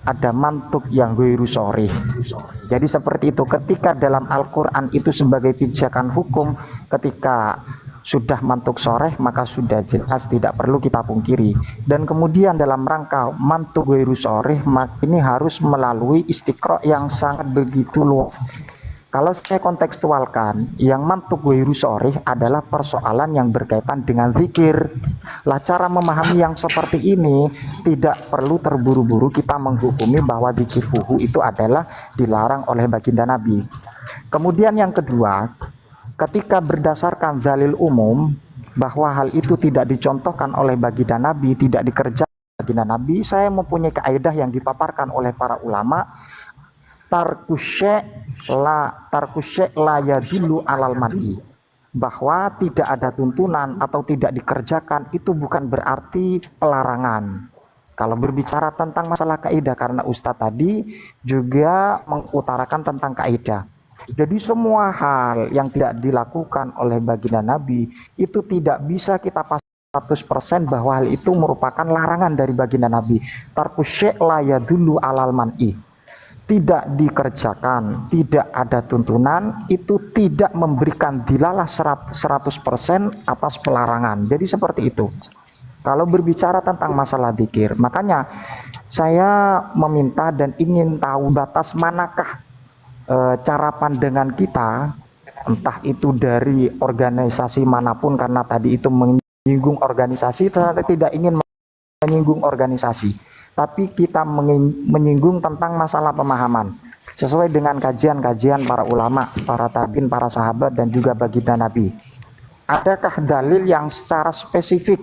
ada mantuk yang ghairu sharih. Jadi seperti itu, ketika dalam Al-Quran itu sebagai pijakan hukum, ketika sudah mantuk sharih maka sudah jelas, tidak perlu kita pungkiri. Dan kemudian dalam rangka mantuk ghairu sharih, ini harus melalui istiqra yang sangat begitu luas. Kalau saya kontekstualkan, yang mantuk ghairu sharih adalah persoalan yang berkaitan dengan zikir. Lah, cara memahami yang seperti ini tidak perlu terburu-buru kita menghukumi bahwa zikir huhu itu adalah dilarang oleh baginda Nabi. Kemudian yang kedua, ketika berdasarkan dalil umum bahwa hal itu tidak dicontohkan oleh baginda Nabi, tidak dikerjakan baginda Nabi, saya mempunyai kaidah yang dipaparkan oleh para ulama, tarkusye la yadullu alal madi, bahwa tidak ada tuntunan atau tidak dikerjakan itu bukan berarti pelarangan. Kalau berbicara tentang masalah kaidah, karena Ustadz tadi juga mengutarakan tentang kaidah, jadi semua hal yang tidak dilakukan oleh baginda Nabi itu tidak bisa kita pasti 100% bahwa hal itu merupakan larangan dari baginda Nabi. Tarkusye la yadullu alal man'i, tidak dikerjakan, tidak ada tuntunan, itu tidak memberikan dilalah 100% atas pelarangan. Jadi seperti itu. Kalau berbicara tentang masalah zikir, makanya saya meminta dan ingin tahu batas manakah cara pandangan kita, entah itu dari organisasi manapun, karena tadi itu menyinggung organisasi, ternyata tidak ingin menyinggung organisasi, tapi kita menyinggung tentang masalah pemahaman sesuai dengan kajian-kajian para ulama, para tabiin, para sahabat, dan juga baginda Nabi. Adakah dalil yang secara spesifik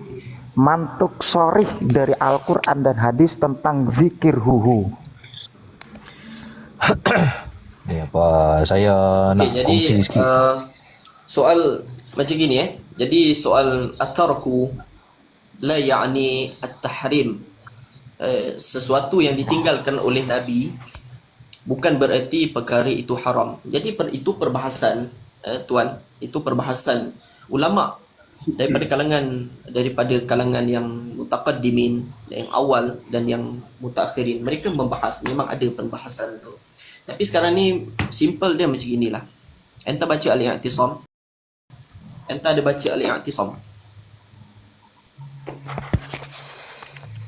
mantuk sharih dari Al-Quran dan hadis tentang zikir huhu? Ya, Pak, saya nak kongsi sikit. Soal macam gini Jadi soal at-tarku la ya'ni at-tahrim. Sesuatu yang ditinggalkan oleh Nabi bukan bererti perkara itu haram. Jadi itu perbahasan tuan, itu perbahasan ulama daripada kalangan yang mutaqaddimin, yang awal dan yang mutakhirin. Mereka membahas, memang ada perbahasan tu. Tapi sekarang ni simple dia macam inilah. Enta baca Al-I'tisam. Enta ada baca Al-I'tisam?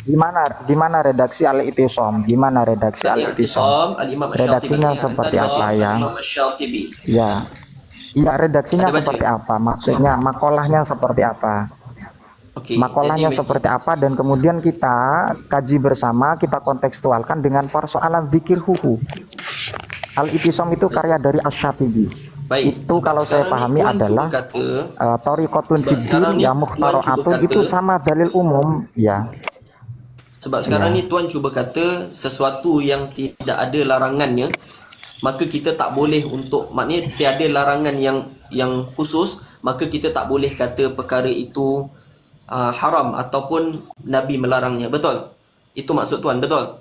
Di mana redaksi Al-I'tisam? Gimana redaksi Al-I'tisam? Al-Imam Redaksinya seperti apa ya? Ya. Iya, redaksinya seperti apa? Maksudnya makolahnya seperti apa? Makolahnya seperti apa, dan kemudian kita kaji bersama, kita kontekstualkan dengan persoalan zikir huhu. Al-I'tisam itu karya dari Asy-Syatibi. Itu kalau saya pahami adalah Thariqatun Fiddin ya Mukhtaro'atun, itu sama dalil umum ya. Sebab sekarang ni tuan cuba kata sesuatu yang tidak ada larangannya, maka kita tak boleh untuk, maknanya tiada larangan yang khusus, maka kita tak boleh kata perkara itu haram ataupun Nabi melarangnya. Betul? Itu maksud tuan, betul?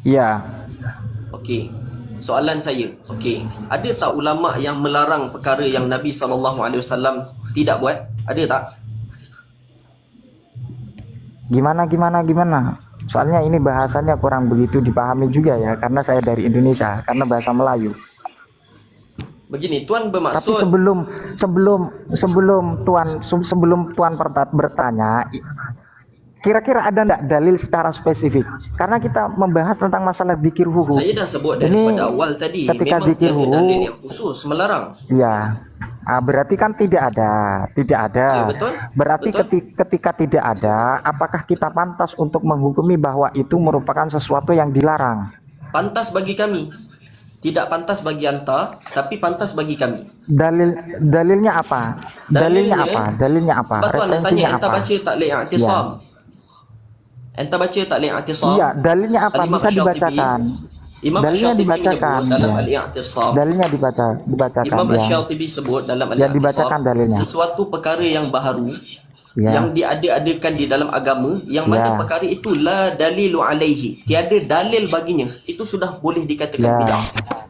Ya. Okey. Soalan saya, okey, ada tak ulama yang melarang perkara yang Nabi SAW tidak buat? Ada tak? Gimana? Soalnya ini bahasanya kurang begitu dipahami juga ya, karena saya dari Indonesia, karena bahasa Melayu. Begini, tuan bermaksud. Tapi sebelum tuan bertanya, kira-kira ada enggak dalil secara spesifik? Karena kita membahas tentang masalah zikir huhu. Saya dah sebut daripada awal tadi, ketika memang zikir tiada huhu, dalil yang khusus melarang. Ya. Berarti kan tidak ada. Ya, betul. Berarti betul. ketika tidak ada, apakah kita pantas untuk menghukumi bahwa itu merupakan sesuatu yang dilarang? Pantas bagi kami. Tidak pantas bagi anta, tapi pantas bagi kami. Dalilnya apa? Dalilnya apa? Sebab tuan nak tanya, enta baca taklid i'tisam. Enta baca taklid i'tisam. Iya, dalilnya apa? Bisa dibacakan. Dalilnya dibacakan dalam Al-I'tisam. Dalilnya dibacakan. Imam Asy-Syatibi sebut dalam Al-I'tisam sesuatu perkara yang baharu, yang diada-adakan di dalam agama, yang mana perkara itu la dalilu alaihi, tiada dalil baginya, itu sudah boleh dikatakan bid'ah.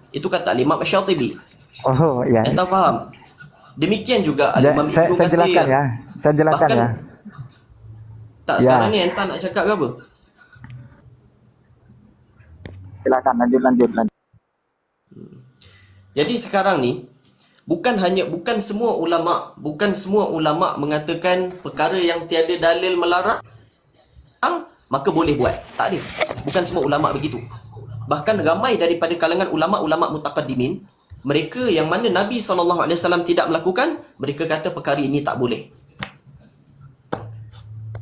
Itu kata Imam Asy-Syatibi. Oh ya. Anda faham? Demikian juga Imam Ibnu Katsir. Saya jelaskan ya. Tak, Ya. sekarang ni entah nak cakap ke apa? Silakan lanjut. Jadi sekarang ni bukan semua ulama mengatakan perkara yang tiada dalil melarang maka boleh buat. Tak ada. Bukan semua ulama begitu. Bahkan ramai daripada kalangan ulama-ulama mutaqaddimin, mereka yang mana Nabi SAW tidak melakukan, mereka kata perkara ini tak boleh.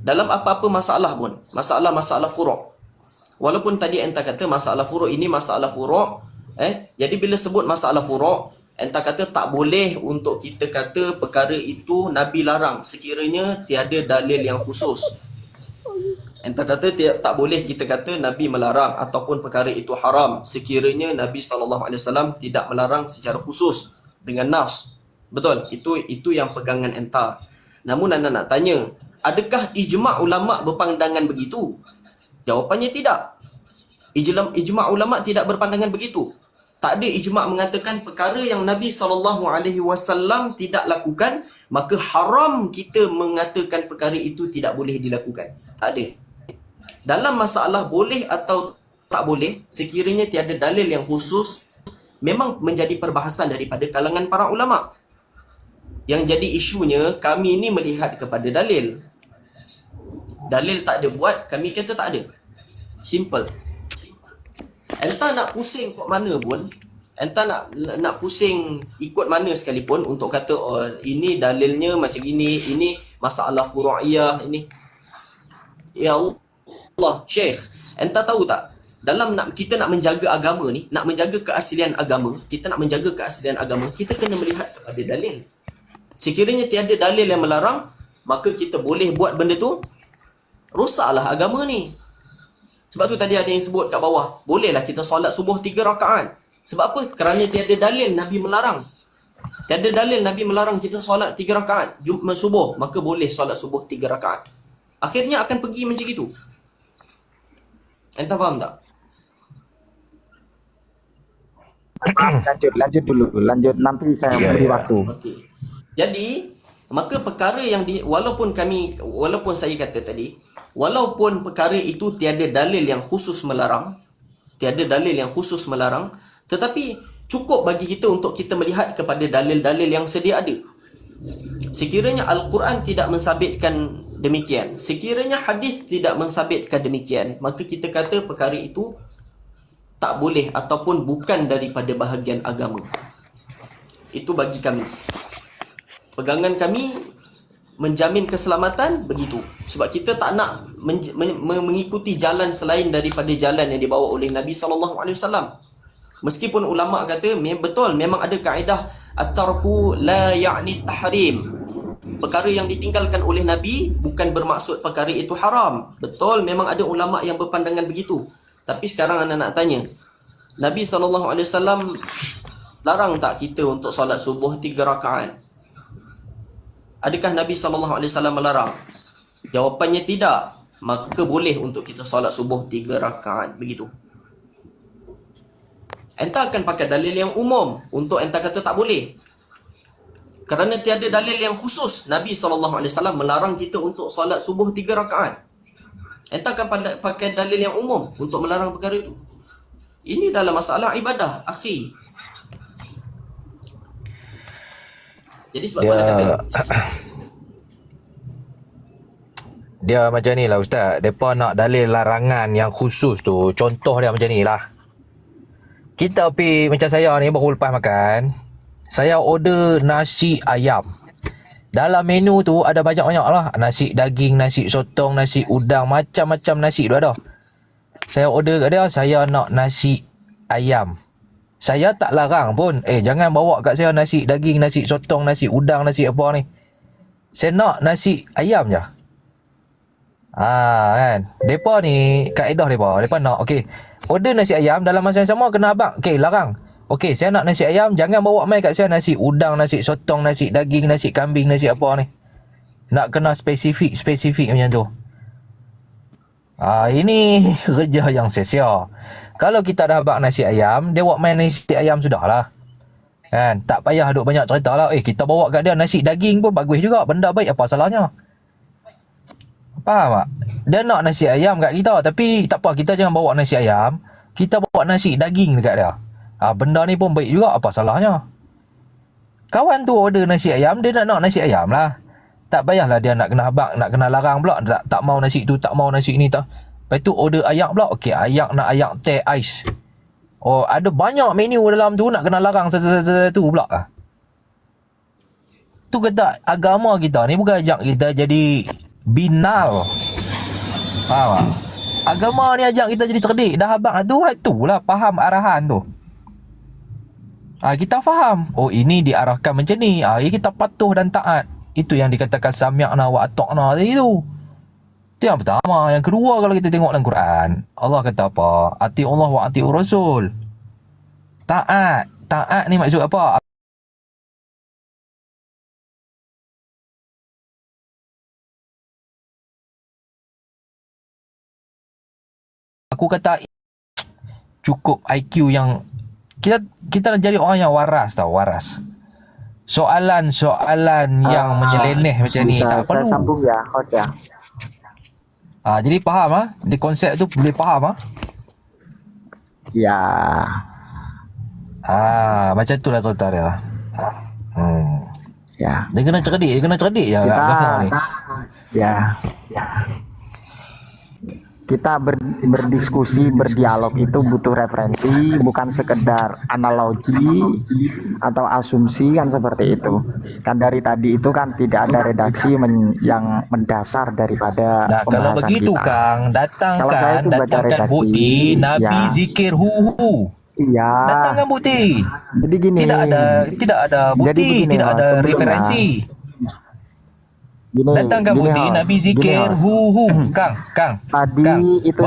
Dalam apa-apa masalah pun, masalah furu'. Walaupun tadi entah kata masalah furu' ini masalah furu', jadi bila sebut masalah furu', entah kata tak boleh untuk kita kata perkara itu Nabi larang sekiranya tiada dalil yang khusus. Entah kata tak boleh kita kata Nabi melarang ataupun perkara itu haram sekiranya Nabi SAW tidak melarang secara khusus dengan nas. Betul? Itu yang pegangan entah. Namun anda nak tanya, adakah ijma' ulama' berpandangan begitu? Jawapannya tidak. Ijma' ulama' tidak berpandangan begitu. Tak ada ijma' mengatakan perkara yang Nabi SAW tidak lakukan, maka haram kita mengatakan perkara itu tidak boleh dilakukan. Tak ada. Dalam masalah boleh atau tak boleh, sekiranya tiada dalil yang khusus, memang menjadi perbahasan daripada kalangan para ulama'. Yang jadi isunya, kami ni melihat kepada dalil. Dalil tak ada buat, kami kata tak ada. Simple. Entah nak pusing kot mana pun, entah nak pusing ikut mana sekalipun untuk kata oh ini dalilnya macam gini, ini masalah furu'iyah, ini. Ya Allah, Syekh, entah tahu tak? Dalam kita nak menjaga agama ni, nak menjaga keaslian agama, kita kena melihat kepada dalil. Sekiranya tiada dalil yang melarang, maka kita boleh buat benda tu, rosaklah agama ni. Sebab tu tadi ada yang sebut kat bawah, bolehlah kita solat subuh 3 rakaat. Sebab apa? Kerana tiada dalil Nabi melarang. Tiada dalil Nabi melarang kita solat 3 rakaat subuh, maka boleh solat subuh 3 rakaat. Akhirnya akan pergi macam itu. Entah faham tak? Lanjut dulu. Nanti saya beri waktu. Okey. Jadi, maka perkara yang walaupun saya kata tadi, walaupun perkara itu tiada dalil yang khusus melarang, tetapi cukup bagi kita untuk kita melihat kepada dalil-dalil yang sedia ada. Sekiranya Al-Quran tidak mensabitkan demikian, sekiranya hadis tidak mensabitkan demikian, maka kita kata perkara itu tak boleh ataupun bukan daripada bahagian agama. Itu bagi kami. Pegangan kami menjamin keselamatan begitu. Sebab kita tak nak mengikuti jalan selain daripada jalan yang dibawa oleh Nabi SAW. Meskipun ulama kata betul, memang ada kaedah at-tarku la ya'ni tahrim. Perkara yang ditinggalkan oleh Nabi bukan bermaksud perkara itu haram. Betul, memang ada ulama yang berpandangan begitu. Tapi sekarang anda nak tanya, Nabi SAW larang tak kita untuk solat subuh 3 rakaat? Adakah Nabi SAW melarang? Jawapannya tidak. Maka boleh untuk kita solat subuh 3 rakaat. Begitu. Entah akan pakai dalil yang umum untuk entah kata tak boleh. Kerana tiada dalil yang khusus Nabi SAW melarang kita untuk solat subuh 3 rakaat. Entah akan pakai dalil yang umum untuk melarang perkara itu. Ini dalam masalah ibadah, akhi. Jadi sebab tu anda kata dia macam ni lah Ustaz. Mereka nak dalil larangan yang khusus tu. Contoh dia macam ni lah. Kita pergi, macam saya ni baru lepas makan, saya order nasi ayam. Dalam menu tu ada banyak-banyak lah. Nasi daging, nasi sotong, nasi udang, macam-macam nasi tu ada. Saya order kat dia, saya nak nasi ayam. Saya tak larang pun, jangan bawa kat saya nasi daging, nasi sotong, nasi udang, nasi apa ni. Saya nak nasi ayam je. Kan. Mereka ni, kaedah mereka nak, okey, order nasi ayam, dalam masa yang sama kena abang, larang. Okey, saya nak nasi ayam, jangan bawa mai kat saya nasi udang, nasi sotong, nasi daging, nasi kambing, nasi apa ni. Nak kena spesifik macam tu. Ini kerja yang sia-sia. Kalau kita dah bak nasi ayam, dia buat main nasi ayam sudahlah. Kan? Tak payah duk banyak cerita lah. Kita bawa kat dia nasi daging pun bagus juga. Benda baik, apa salahnya? Faham tak? Dia nak nasi ayam kat kita, tapi tak apa, kita jangan bawa nasi ayam, kita bawa nasi daging dekat dia. Benda ni pun baik juga, apa salahnya? Kawan tu order nasi ayam, dia nak nasi ayam lah. Tak payahlah dia nak kena habaq, nak kena larang pula, tak mau nasi tu, tak mau nasi ni tak. Lepas tu order ayak pula. Okey, ayak nak ayak teh ais. Oh, ada banyak menu dalam tu, nak kena larang satu-satu pula. Tu kata agama kita ni bukan ajak kita jadi binal. Faham tak? Agama ni ajak kita jadi cerdik. Dah habaq tu lah faham arahan tu. Kita faham. Oh, ini diarahkan macam ni. Kita patuh dan taat. Itu yang dikatakan sami'na wa ata'na tadi tu. Itu yang pertama. Yang kedua, kalau kita tengok dalam Quran, Allah kata apa? Ati Allah wa ati Rasul. Taat. Taat ni maksud apa? Aku kata cukup IQ yang kita jadi orang yang waras tau, waras. Soalan-soalan yang menyeleneh macam ni tak perlu. Saya sambung ya, host ya. Jadi faham di konsep tu boleh faham Ya. Macam tu lah tuan-tuan dia. Ya. Dia kena cerdik ya agama ni. Ya. Kita berdiskusi, berdialog itu butuh referensi, bukan sekedar analogi atau asumsi kan seperti itu. Kan dari tadi itu kan tidak ada redaksi yang mendasar daripada Nah, kalau pembahasan begitu kita. Kang, Kalau saya itu baca datangkan redaksi, bukti Nabi ya. zikir hu. Iya. Datangkan bukti. Jadi gini. Tidak ada bukti, Jadi begini, tidak Mas, ada sebelumnya, referensi. Gini, Datangkan gini, bukti Host. Nabi Gini, zikir Host. hu. Kang. Tadi Kang, itu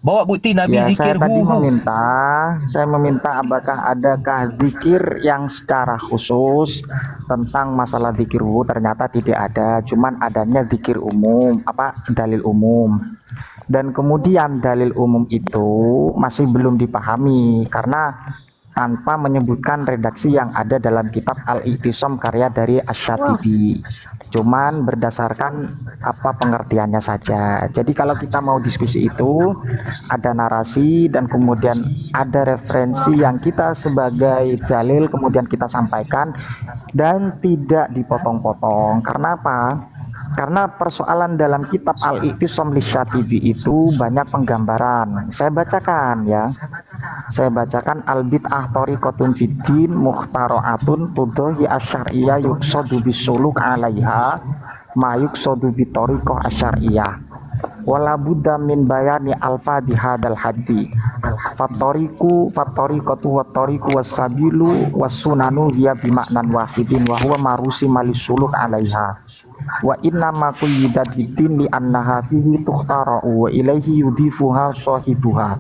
bawa bukti Nabi ya, zikir saya tadi hu. meminta apakah adakah zikir yang secara khusus tentang masalah zikir hu. Ternyata tidak ada, cuman adanya zikir umum, dalil umum. Dan kemudian dalil umum itu masih belum dipahami karena tanpa menyebutkan redaksi yang ada dalam kitab Al-I'tisam karya dari Asy-Syatibi. Cuman berdasarkan apa pengertiannya saja. Jadi kalau kita mau diskusi itu ada narasi dan kemudian ada referensi yang kita sebagai dalil kemudian kita sampaikan dan tidak dipotong-potong. Karena apa? Karena persoalan dalam kitab Al-I'tisam Lisy-Syatibi itu banyak penggambaran. Saya bacakan ya. Saya bacakan al-bid'ah tariqatun fiddin mukhtara'atun tudhi asyariyah yuqsadu bisuluk 'alaiha ma yuqsadu bi tariqah asyariyah. Wala budda min bayani alfadhi hadal haddi. Fattariqatu wattariqu wassabilu wassunanu hiya bimaknan wahidin wa huwa marusi malisuluk 'alaiha. Wa inna ma quyyidat bidin li annaha fihi tukhtara'u wa ilaihi yudifuha sahibuha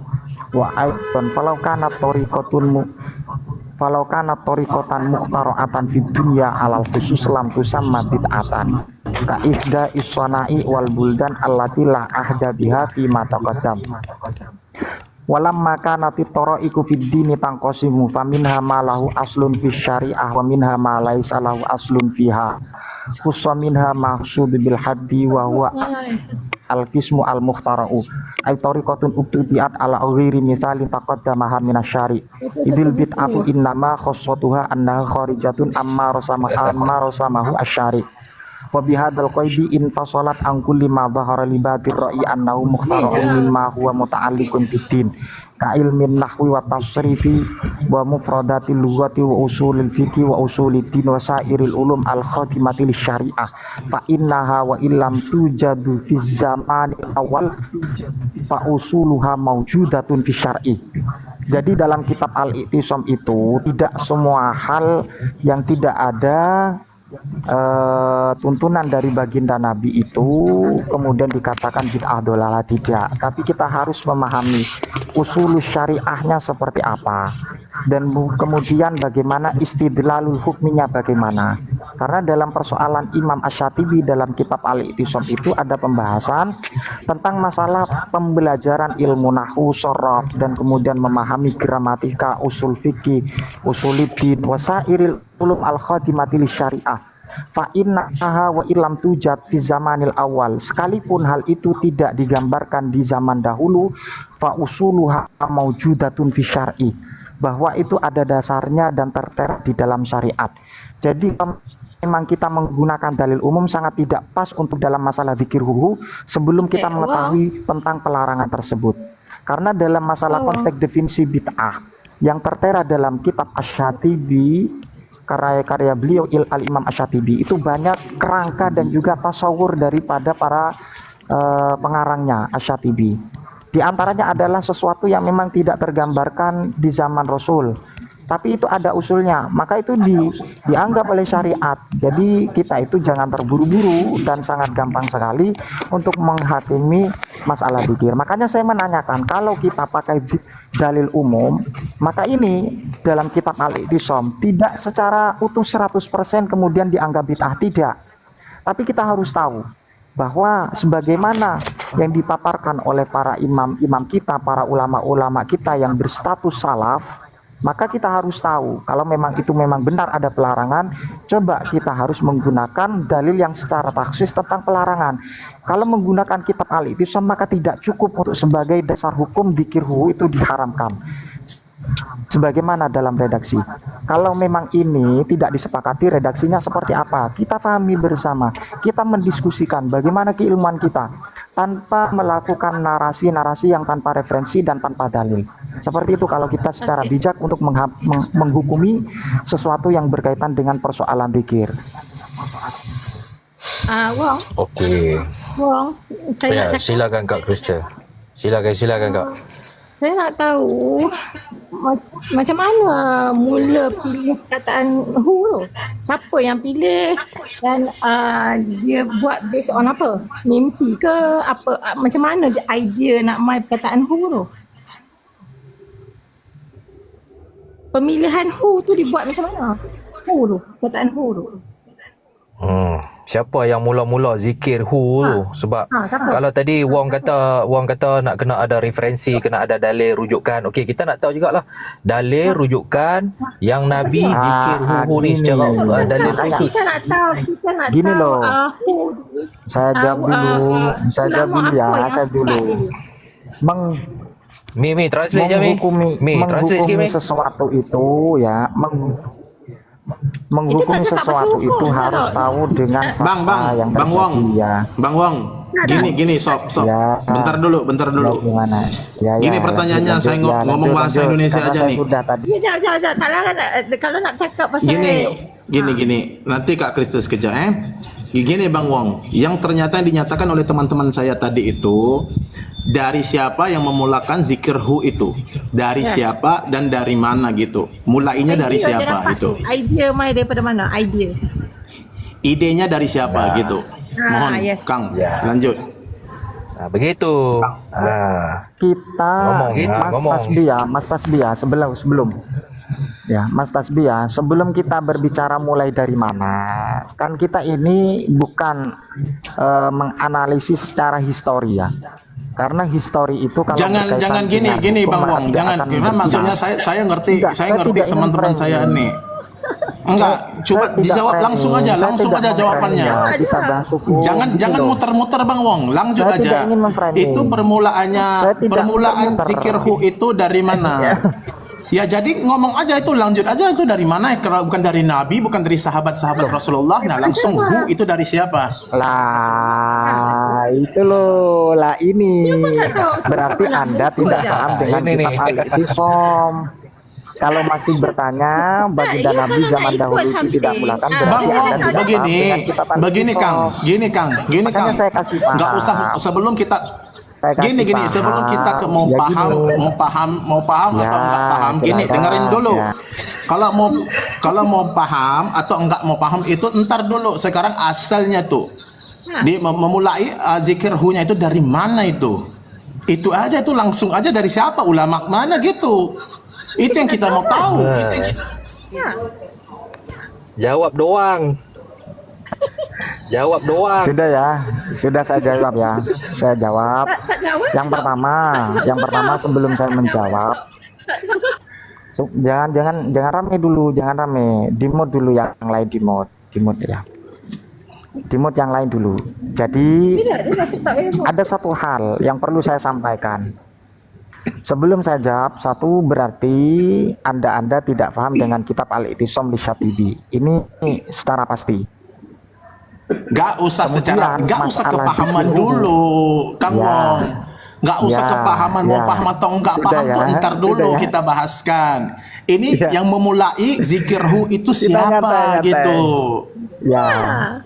wa aidan falau kana tariqatan mukhtara'atan fid dunya alal khusus lam tusamma bid'atan ka ihda iswana'i wal buldan allati la ahda biha fi ma taqaddam. Walamma kanat tara'iqu fid dini tanqasimu faminha ma lahu aslun fi syari'ah wa minha ma laisa lahu aslun fiha khussa minha maqsud bil haddi wa huwa al-qismu al-mukhtara'u ay tariqatun ubtudiat ala ghairi misalin taqaddamaha minasyari idil bid'atu innama khassatuha annaha kharijatun amma rasamahu asyari wa bihadzal qaidi in fasalat an kulli ma dhahara li batir ra'i annahu mukhtara'un mimma huwa muta'alliqun bid-din ka ilmin nahwi wa tasrifi wa mufradatil lughati wa usulil fiqhi wa usulid din wa sairil ulum al khatimati lisyari'ah fa innaha wa illam tujadu fi zaman awal fa usuluha mawjudatun fi syar'i. Jadi dalam kitab Al-I'tisam itu tidak semua hal yang tidak ada tuntunan dari baginda Nabi itu kemudian dikatakan bid'ah dolalah, tidak, tapi kita harus memahami usul syariahnya seperti apa dan kemudian bagaimana istidlalul hukminya bagaimana. Karena dalam persoalan Imam Asy-Syatibi dalam kitab Al-I'tisam itu ada pembahasan tentang masalah pembelajaran ilmu nahwu, sharaf dan kemudian memahami gramatika, usul fikih, usuluddin, wasairil ulum al-khatimati syariah. Fa innaha wa illam tujad fi zamanil awal, sekalipun hal itu tidak digambarkan di zaman dahulu, fa usuluha maujudatun fi syar'i, bahwa itu ada dasarnya dan tertera di dalam syariat. Jadi memang kita menggunakan dalil umum sangat tidak pas untuk dalam masalah dzikir huhu sebelum kita mengetahui tentang pelarangan tersebut. Karena dalam masalah konteks definisi bid'ah yang tertera dalam kitab Asy-Syatibi, karya-karya beliau Al-Imam Asy-Syatibi, itu banyak kerangka dan juga tasawur daripada para pengarangnya Asy-Syatibi. Di antaranya adalah sesuatu yang memang tidak tergambarkan di zaman Rasul, tapi itu ada usulnya, maka itu dianggap oleh syariat. Jadi kita itu jangan terburu-buru dan sangat gampang sekali untuk menghakimi masalah dzikir. Makanya saya menanyakan, kalau kita pakai dalil umum, maka ini dalam kitab Al-I'tisam tidak secara utuh 100% kemudian dianggap bid'ah, tidak. Tapi kita harus tahu bahwa sebagaimana yang dipaparkan oleh para imam-imam kita, para ulama-ulama kita yang berstatus salaf, maka kita harus tahu kalau memang itu memang benar ada pelarangan, coba kita harus menggunakan dalil yang secara taksis tentang pelarangan. Kalau menggunakan kitab Al-I'tisam maka tidak cukup untuk sebagai dasar hukum dzikir huhu itu diharamkan sebagaimana dalam redaksi. Kalau memang ini tidak disepakati redaksinya seperti apa, kita pahami bersama, kita mendiskusikan bagaimana keilmuan kita tanpa melakukan narasi-narasi yang tanpa referensi dan tanpa dalil. Seperti itu kalau kita secara bijak untuk menghukumi sesuatu yang berkaitan dengan persoalan dzikir. Wong, Okey. Wong, saya Ya, nak cakap. silakan Kak Krista. Silakan Kak. Saya nak tahu macam mana mula pilih perkataan who tu. Siapa yang pilih dan dia buat based on apa? Mimpi ke apa? Macam mana dia idea nak main perkataan who tu? Pemilihan who tu dibuat macam mana? Who tu, perkataan who tu. Siapa yang mula-mula zikir hu tu? Sebab siapa? kalau tadi Wong kata nak kena ada referensi, kena ada dalil rujukan. Okey, kita nak tahu jugalah dalil rujukan yang Nabi zikir hu ni secara dalil khusus. Kita nak tahu Gini loh. who tu. Saya jawab dulu, saya jawab dulu ya, saya dulu. Mi translate je Mi. Translate sikit Mi. Menghukumi sesuatu itu ya, menghukumi Itu tak cakap sesuatu pasal itu hukum, harus tak? tahu dengan Bang fakta yang Wong, terjadi ya. Bang Wong, gini sob. Ya. Bentar dulu. Ya, gimana? Ya, Gini pertanyaannya, saya ngomong bahasa Indonesia Karena aja saya nih. Sudah tadi. Ya, jangan. Tak larang kalau nak cakap pasal Gini. Nanti Kak Kristus kejap Gini Bang Wong, yang ternyata yang dinyatakan oleh teman-teman saya tadi itu dari siapa yang memulakan zikir hu itu? Dari siapa dan dari mana gitu? Mulainya dari idea dia siapa dapat itu? tu. Idea mai daripada mana? Idea. Idenya dari siapa gitu? Mohon yes. Kang, Ya. lanjut. Begitu. Kita Mas Tasbia sebelum ya Mas Tasbia, sebelum kita berbicara mulai dari mana, kan kita ini bukan menganalisis secara histori ya, karena histori itu kalau Jangan gini Bang Wong, jangan karena maksudnya saya ngerti teman-teman saya nih. Enggak, coba dijawab langsung aja jawabannya. Jangan muter-muter Bang Wong, lanjut aja. Itu permulaannya zikir hu itu dari mana? Ya jadi ngomong aja itu, lanjut aja itu dari mana? Kalau bukan dari Nabi, bukan dari sahabat-sahabat Rasulullah, nah langsung hu itu dari siapa? Lah itu loh, lah ini tak tahu, berarti sama-sama Anda buku tidak aja. paham dengan Ini nih. kitab Al-I'tisam. Kalau masih bertanya baginda Ya, Nabi kalau zaman nak dahulu ikut itu tidak something. mulakan, Bang berarti Wong, Anda tidak paham begini dengan kitab Al-I'tisam. Kang. Makanya Kang. saya kasih paham. Enggak usah sebelum kita Saya kasih gini sebelum kita paham. mau Ya, paham gini. mau paham Ya, atau enggak paham, gini silakan. dengerin dulu. Ya. Kalau mau paham atau enggak mau paham itu entar dulu. Sekarang asalnya tuh dia memulai zikir hu-nya itu dari mana itu? Itu aja, itu langsung aja dari siapa, ulama mana gitu. Itu yang kita mau tahu. Jawab doang. Sudah ya, sudah saya jawab ya. Saya jawab. Tak jawab. Yang pertama sebelum saya menjawab, jangan rame dulu, jangan rame. Di mode dulu yang lain di mode ya. Di mute yang lain dulu. Jadi Tidak, dia tak payah. ada satu hal yang perlu saya sampaikan. Sebelum saya jawab, satu berarti Anda tidak paham dengan kitab Al-I'tisam li Syatibi. Ini secara pasti. Gak usah secara, Kemudian gak usah masalah kepahaman zikir dulu, Kang Ya. Wong. Gak usah Ya, kepahaman, mau ya. paham atau enggak Sudah paham ya, tuh ntar dulu sudah ya. kita bahaskan. Ini Ya. yang memulai zikirhu itu Kita siapa nyantai-nyantai. gitu. Ya.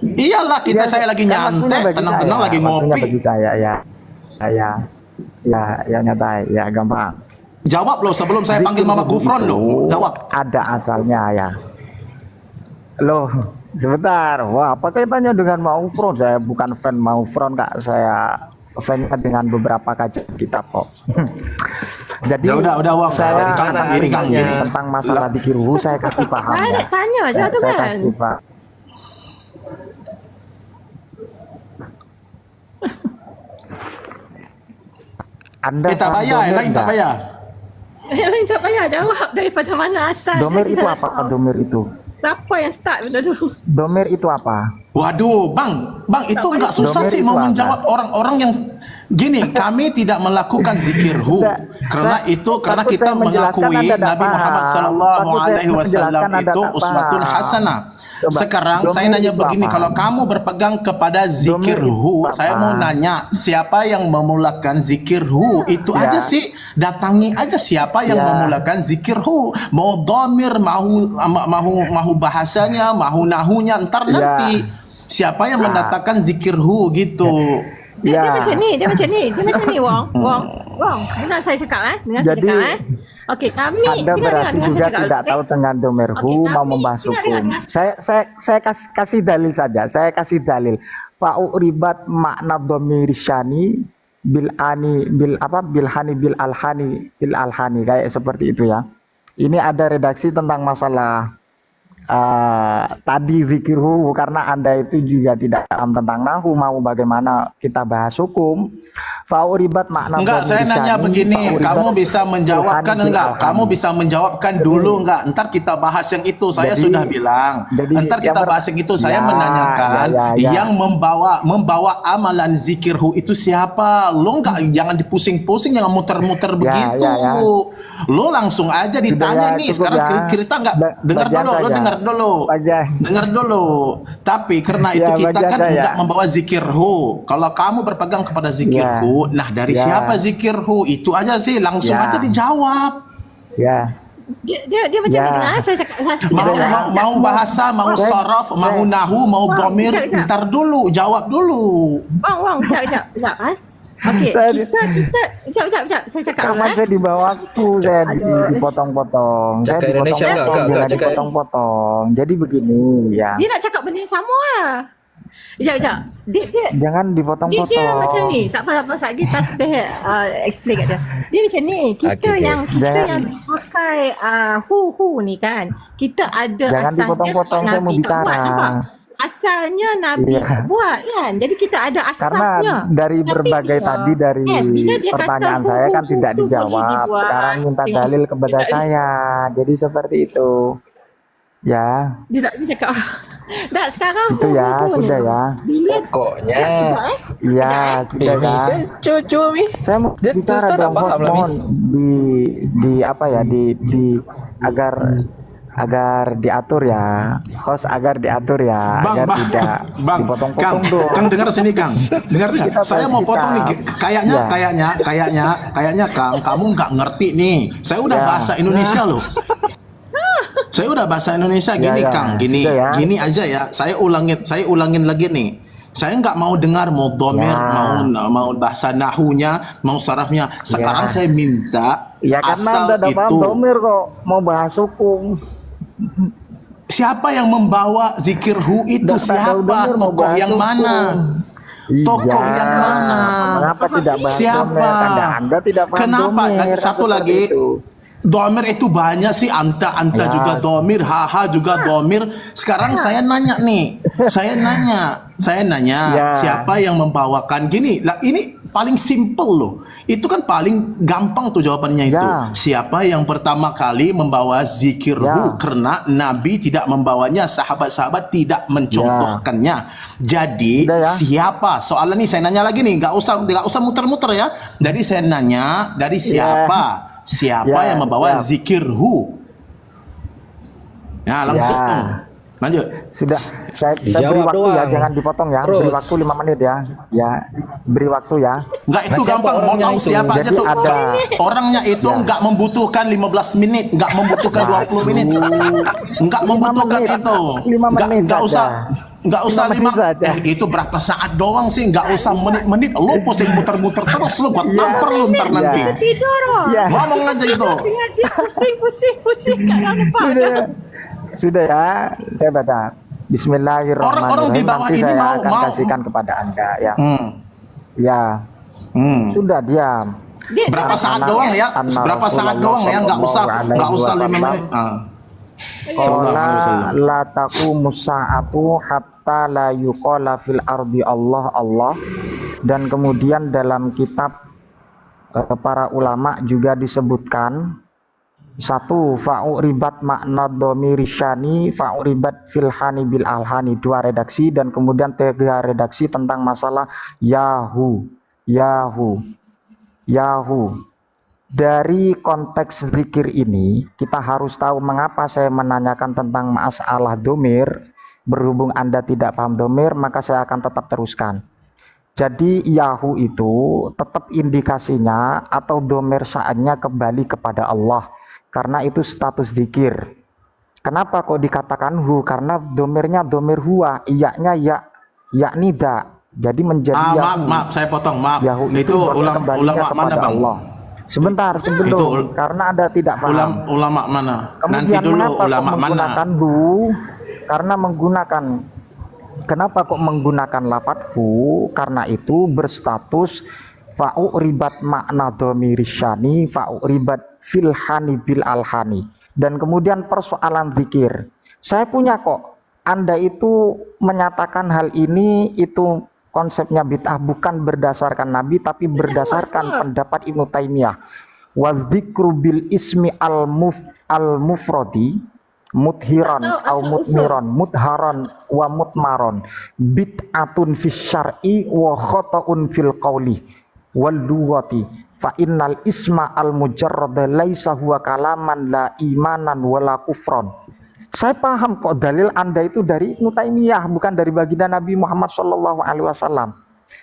Iyalah kita saya lagi Kan waktunya nyantai, bagi tenang-tenang saya, lagi waktunya ngopi. bagi saya ya. Ya, nyantai, ya gampang. Jawab loh sebelum saya panggil Mama Zikir Gufron itu loh. Jawab. Ada asalnya ya. Loh, sebentar. Wah, apa kaitannya dengan Maufron? Saya bukan fan Maufron, Kak. Saya fan dengan beberapa kajian kitab kok. Jadi Ya udah, Wang. saya Kang, akan gini, Kang, sedikit gini. tentang masalah dikirhu saya kasih paham Tak ada ya. tanya je tu Saya kan. kasih pak. Anda Tak paham payah, domir lain tak enggak? payah. Yang lain tak payah jawab daripada mana asal. Domir Dia itu tak apa? tahu. Domir itu. Siapa yang start benda tu? Domir itu apa? Waduh, Bang itu nggak susah Domir sih itu mau apa? menjawab orang-orang yang gini. Kami tidak melakukan zikirhu Tidak. karena karena takut kita saya menjelaskan mengakui Anda tak Nabi Muhammad paham. Sallallahu Takut saya Alaihi Wasallam menjelaskan Anda itu tak uswatun paham. hasanah. Coba, Sekarang saya domir nanya itu begini, apa? kalau kamu berpegang kepada zikirhu, itu saya apa? mau nanya siapa yang memulakan zikirhu? Itu Ya. aja sih, datangi aja siapa yang Ya. memulakan zikirhu. Mau domir, mau bahasanya, mau nahunya, ntar Ya. nanti. Siapa yang mendatangkan zikirhu gitu. Dia Ya. macam ni, dia macam ni, Wong. Dengar saya cakap Dengar saya Jadi, cakap Okey, kami Anda berarti juga tidak tahu dengan domirhu Okey, mau kami- membahas dengar, hukum. dengar. Saya kasih dalil saja. Saya kasih dalil. Fa'uribat makna domir syani bil hani bil alhani kayak seperti itu ya. Ini ada redaksi tentang masalah tadi zikirhu karena Anda itu juga tidak paham tentang nahu mau bagaimana kita bahas hukum. Fa'uribat makna Enggak, saya domir nanya syani, begini, fa'uribat kamu bisa menjawabkan bil hani bil enggak? alhani. Kamu bisa menjawabkan dulu enggak? Ntar kita bahas yang itu, saya Jadi- sudah bilang. jadi Ntar kita bahas yang itu, saya ya, menanyakan ya. yang membawa amalan zikirhu itu siapa? Lo enggak, jangan dipusing-pusing, jangan muter-muter begitu. ya. Lo langsung aja ditanya ya, nih, cukup sekarang ya. kita enggak dengar Bagian dulu, lo saja. dengar dulu. Bagian. Dengar dulu. Tapi karena itu Ya, kita bagian kan saya. enggak membawa zikirhu. Kalau kamu berpegang kepada zikirhu, nah dari Ya. siapa zikirhu? Itu aja sih, langsung Ya. aja dijawab. Ya. Dia macam Ya. ni dengar saya cakap. Mau bahasa, mau Saya- saraf, mau nahu, mau Bang, domir, sekejap. ntar dulu, jawab dulu. Wong, sekejap. Okey, Saya- sekejap. Saya cakap Karena saya di bawah waktu, saya Aduh. dipotong-potong. Saya Cakap Indonesia enggak, dipotong-potong, Kak? dia Cakap- dipotong-potong. Jadi begini ya. Dia nak cakap benda yang sama lah. Sekejap. Jangan Dia dipotong-potong. macam ni. Siapa lagi tasbih explain kat dia. Dia macam ni. Kita Okey, yang Jangan- pakai hu ni kan. Kita ada Jangan asasnya dipotong-potong, saya mau Nabi tak buat, bicara. nampak? Asalnya Nabi Iya. tak buat kan. Jadi kita ada asasnya. Karena dari Tapi berbagai dia- tadi dari bila dia kata pertanyaan hu, saya kan hu, tidak tu boleh dijawab. dibuat. Sekarang minta Tengok. dalil kepada Tidak- saya. Jadi seperti itu. Ya, Dia tak dia cakap. Dah sekarang itu ya, hu ni. sudah ya. Bila Pokoknya. sekejap Iya, sudah Ini ya. kan cucu Mi. Saya mau Dia bicara terus tak dong, faham host, lah, Mi. mohon di apa ya di agar diatur ya, host agar diatur ya, agar tidak Kang, dipotong-potong dong. Kang dengar sini Kang, dengar. Kita Saya mau sikap. potong nih, Ya. kayaknya Kang, kamu nggak ngerti nih. Saya udah Ya. bahasa Indonesia loh. Saya udah bahasa Indonesia gini ya. Kang, gini, Sudah ya. gini aja ya. Saya ulangin lagi nih. Saya nggak mau dengar mau domir, Ya. mau bahasa nahunya, mau sarafnya. Sekarang Ya. saya minta Ya karena asal Anda udah paham itu. domir kok mau bahas hukum. Siapa yang membawa zikirhu itu? Nggak tahu Siapa? domir mau Tokoh bahas yang hukum. mana? Tokoh Iya. yang mana? Mengapa tidak bahas Siapa? domir? Karena Anda tidak paham Kenapa? domir. Dan satu Seperti lagi, itu. domir itu banyak sih. Anta Ya. juga domir, haha juga domir. Sekarang saya nanya nih, saya nanya, Ya. siapa yang membawakan gini? Lah ini paling simple loh. Itu kan paling gampang tuh jawabannya itu. Ya. Siapa yang pertama kali membawa zikirhu? Ya. Karena Nabi tidak membawanya, sahabat-sahabat tidak mencontohkannya. Jadi Udah ya. siapa? Soalan nih saya nanya lagi nih, nggak usah muter-muter ya. Dari saya nanya dari siapa? Siapa Ya, yang membawa ya. zikirhu? Ya langsung. Ya. Lanjut. Sudah, saya beri Dijawab waktu ya, doang. jangan dipotong ya. Terus. Beri waktu 5 menit ya. Ya, beri waktu ya. Enggak, itu Nah, siapa gampang. Mau orangnya tahu itu? siapa aja Jadi tuh. ada- Orangnya itu Ya. enggak membutuhkan 15 menit, enggak membutuhkan 20 menit. Enggak 5 membutuhkan menit. itu. 5 menit Enggak usah. saja. Enggak usah 5 lima. menit saja. Itu berapa saat doang sih? Enggak usah menit-menit. Lu pusing muter-muter terus lu gua tampar lu ntar nanti. Ya. Tidur lah. Ya. Ngomong aja itu. Ingat dia pusing kat dalam kepala. Sudah ya, saya baca. Bismillahirrahmanirrahim. Orang-orang di bawah Nanti ini saya mau- akan mau- kasihkan kepada Anda ya. Hmm. Ya, Hmm. sudah diam. Dia Berapa saat Anak- doang ya? anak Berapa saat doang ya? Enggak usah Sallallahu 5 alaihi menit. Sallallahu alaihi Qala wasallam. la taqumu sa'atu hatta la yuqala fil ardi Allah Allah. Dan kemudian dalam kitab para ulama juga disebutkan satu fa'uribat makna dhamiri syani fa'uribat filhani bil alhani, 2 redaksi, dan kemudian 3 redaksi tentang masalah yahu. Dari konteks zikir ini kita harus tahu mengapa saya menanyakan tentang masalah domir. Berhubung Anda tidak paham domir, maka saya akan tetap teruskan. Jadi yahu itu tetap indikasinya atau domir saatnya kembali kepada Allah, karena itu status zikir. Kenapa kok dikatakan hu? Karena domirnya domir huwa, iyaknya ya nida. Jadi menjadi yahu. Maaf, saya potong, maaf. Yahu Itu domir kembalinya ulama mana, kepada Bang? Allah. Sebentar, sebelum, Itu karena Anda tidak paham. Ulama mana? Nanti Kemudian dulu mengapa kok ulama mana? menggunakan hu? Karena kenapa kok menggunakan lafadz hu? Karena itu berstatus fa'uribat makna dhamiri syani fa'uribat filhani bil alhani. Dan kemudian persoalan zikir. Saya punya kok. Anda itu menyatakan hal ini itu konsepnya bid'ah bukan berdasarkan Nabi tapi berdasarkan pendapat Ibnu Taimiyah. Wa dzikru bil ismi al-mufradi muthiran au mutmiron mutharan wa mutmaron bid'atun fis syar'i wa khata'un fil qawli wal lughati fa innal isma al mujarrad laisa huwa kalaman la imanan wala kufron. Saya paham kok dalil Anda itu dari Ibnu Taimiyah bukan dari baginda Nabi Muhammad SAW.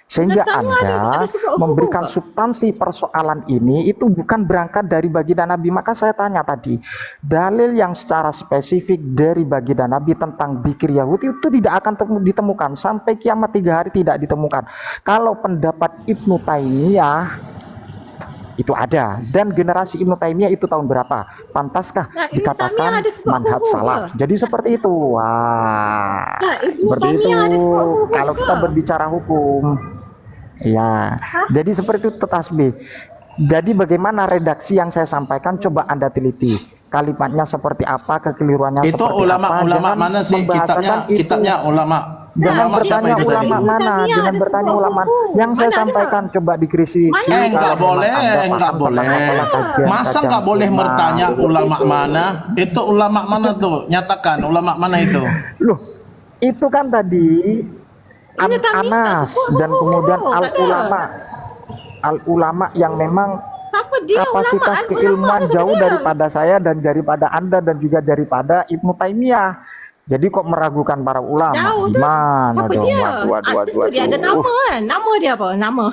Sehingga Anda memberikan substansi persoalan ini itu bukan berangkat dari baginda Nabi. Maka saya tanya tadi, dalil yang secara spesifik dari baginda Nabi tentang zikir Yahudi itu tidak akan ditemukan sampai kiamat 3 hari, tidak ditemukan. Kalau pendapat Ibnu Taimiyah itu ada, dan generasi Ibnu Taimiyah itu tahun berapa? Pantaskah Nah, Ibnu dikatakan Taimiyah ada sebut manhaj hukum salaf? ke? Jadi seperti itu. Wah, Nah, Ibnu seperti itu. Taimiyah ada sebut hukum Kalau ke? kita berbicara hukum, ya. Jadi seperti itu tasbih. Jadi bagaimana redaksi yang saya sampaikan? Coba Anda teliti. Kalimatnya seperti apa, kekeliruannya Itu seperti ulama apa. Jangan mana sih membahasakan itu. kitabnya ulama? Jangan Ulama siapa bertanya itu tadi? ulama mana, Taimiyah jangan ada bertanya sebuah ulama. buku. Yang saya Mana ada? sampaikan coba dikritisi. Mana Enggak Kalau boleh, memang Anda enggak paham boleh. tentang masalah kajian Masa kajian enggak boleh ulama. bertanya ulama mana? Itu ulama mana tuh? Nyatakan ulama mana itu? Loh, itu kan tadi Ini tak minta Anas sebut dan buku. kemudian Tak ada. al-ulama yang memang Apa dia kapasitas ulama? keilmuan Ulama jauh dia. daripada saya dan daripada Anda dan juga daripada Ibnu Taimiyah. Jadi kok meragukan para ulama? Jauh tu. Gimana Siapa dong? dia? Waduh. Tentu dia ada nama kan? Nama dia apa? Nama.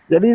Jadi